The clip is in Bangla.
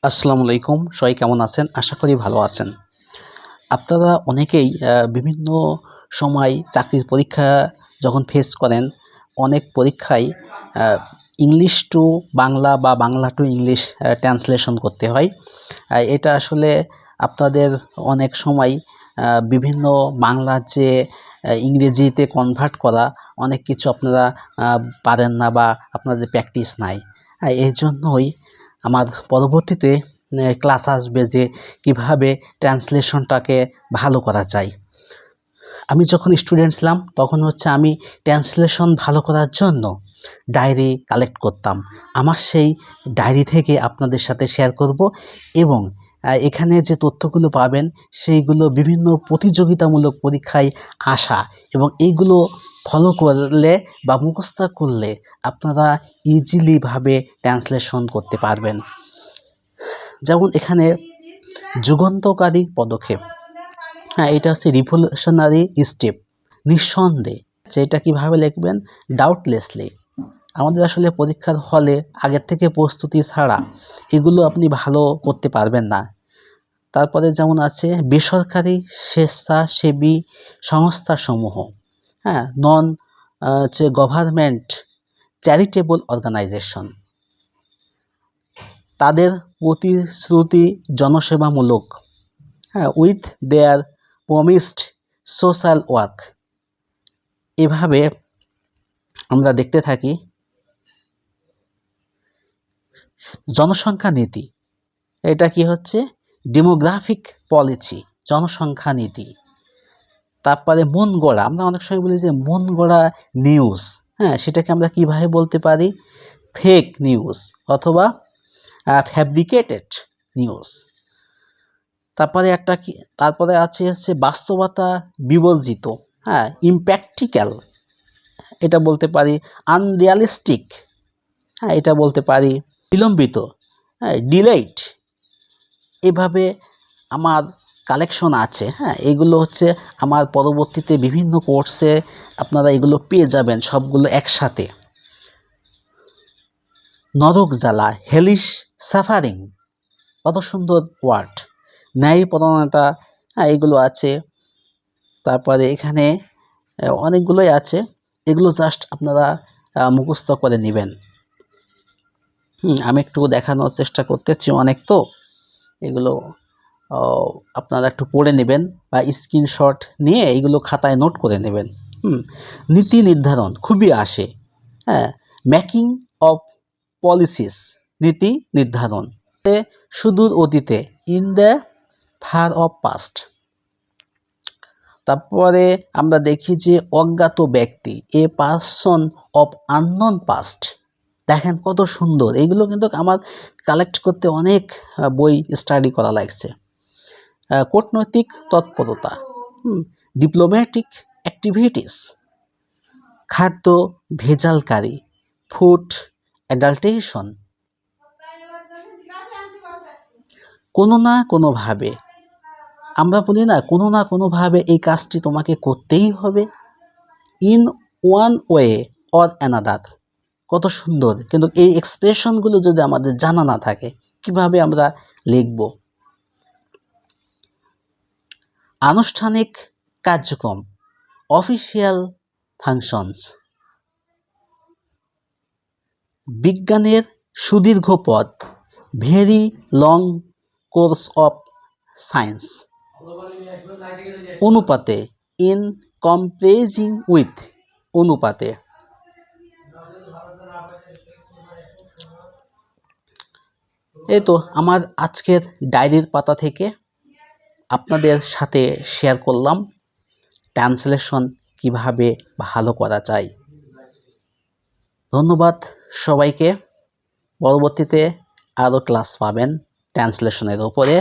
আসসালামু আলাইকুম। সবাই কেমন আছেন? আশা করি ভালো আছেন। আপনারা অনেকেই বিভিন্ন সময় চাকরির পরীক্ষা যখন ফেস করেন, অনেক পরীক্ষায় আ ইংলিশ টু বাংলা বা বাংলা টু ইংলিশ ট্রান্সলেশন করতে হয়। এটা আসলে আপনাদের অনেক সময় বিভিন্ন বাংলার যে ইংরেজিতে কনভার্ট করা অনেক কিছু আপনারা আ পারেন না বা আপনাদের প্র্যাকটিস নাই। এজন্যই আমার পরবর্তীতে ক্লাস আসবে যে কীভাবে ট্রান্সলেশনটাকে ভালো করা যায়। আমি যখন স্টুডেন্ট ছিলাম তখন আমি ট্রান্সলেশন ভালো করার জন্য ডায়েরি কালেক্ট করতাম। আমার সেই ডায়েরি থেকে আপনাদের সাথে শেয়ার করব এবং এখানে যে তথ্যগুলো পাবেন সেইগুলো বিভিন্ন প্রতিযোগিতামূলক পরীক্ষায় আসা এবং এইগুলো ফলো করলে বা মুখস্থ করলে আপনারা ইজিলিভাবে ট্রান্সলেশন করতে পারবেন। যেমন এখানে যুগান্তকারী পদক্ষেপ, এটা রিভলিউশনারি স্টেপ। নিঃসন্দেহে এটা কীভাবে লিখবেন? ডাউটলেসলি। আমাদের আসলে পরীক্ষার হলে আগের থেকে প্রস্তুতি ছাড়া এগুলো আপনি ভালো করতে পারবেন না। তারপরে যেমন আছে বেসরকারি স্বেচ্ছাসেবী সংস্থাসমূহ, নন গভর্নমেন্ট চ্যারিটেবল অর্গানাইজেশন, তাদের প্রতিশ্রুতি জনসেবামূলক, with their promised social work. এভাবে আমরা দেখতে থাকি। জনসংখ্যা নীতি, এটা কি হচ্ছে? ডেমোগ্রাফিক পলিসি, জনসংখ্যা নীতি। তারপরে মন গড়া, আমরা অনেক সময় বলি যে মন গড়া নিউজ, সেটাকে আমরা কিভাবে বলতে পারি? ফেক নিউজ অথবা ফ্যাব্রিকেটেড নিউজ। তারপরে আছে বাস্তবতা বিবর্জিত, ইমপ্র্যাকটিক্যাল, এটা বলতে পারি আনরিয়ালিস্টিক, এটা বলতে পারি বিলম্বিত, ডিলেইড। এভাবে আমার কালেকশন আছে। এগুলো আমার পরবর্তীতে বিভিন্ন কোর্সে আপনারা এগুলো পেয়ে যাবেন সবগুলো একসাথে। নরক জ্বালা, হেলিশ সাফারিং, কত সুন্দর ওয়ার্ড। ন্যায়পরায়ণতা, এগুলো আছে। তারপরে এখানে অনেকগুলোই আছে, এগুলো জাস্ট আপনারা মুখস্থ করে নেবেন। আমি একটু দেখানোর চেষ্টা করতেছি, অনেক তো এগুলো আপনারা একটু পড়ে নেবেন বা স্ক্রিনশট নিয়ে এইগুলো খাতায় নোট করে নেবেন। নীতি নির্ধারণ খুবই আসে, মেকিং অফ পলিসিস, নীতি নির্ধারণ সুদূর অতীতে, in the far of past. তারপরে আমরা দেখি যে অজ্ঞাত ব্যক্তি, a person of unknown past. দেখেন কত সুন্দর, এগুলো কিন্তু আমার কালেক্ট করতে অনেক বই স্টাডি করা লাগছে। কূটনৈতিক তৎপরতা, ডিপ্লোম্যাটিক অ্যাক্টিভিটিস, খাদ্য ভেজালকারী, ফুড অ্যাডাল্টেশন। কোনো না কোনোভাবে, আমরা বলি না কোনোভাবে এই কাজটি তোমাকে করতেই হবে, in one way or another. কত সুন্দর, কিন্তু এই এক্সপ্রেশনগুলো যদি আমাদের জানা না থাকে কিভাবে আমরা লিখব? আনুষ্ঠানিক কার্যক্রম, অফিসিয়াল ফাংশনস। বিজ্ঞানের সুদীর্ঘ পথ, very long course of science. অনুপাতে, ইন কম্পেরিজিং উইথ, অনুপাতে। এই তো আমার আজকের ডায়েরির পাতা থেকে আপনাদের সাথে শেয়ার করলাম ট্রান্সলেশন কিভাবে ভালো করা যায়। ধন্যবাদ সবাইকে। পরবর্তীতে আরও ক্লাস পাবেন ট্রান্সলেশনের উপরে।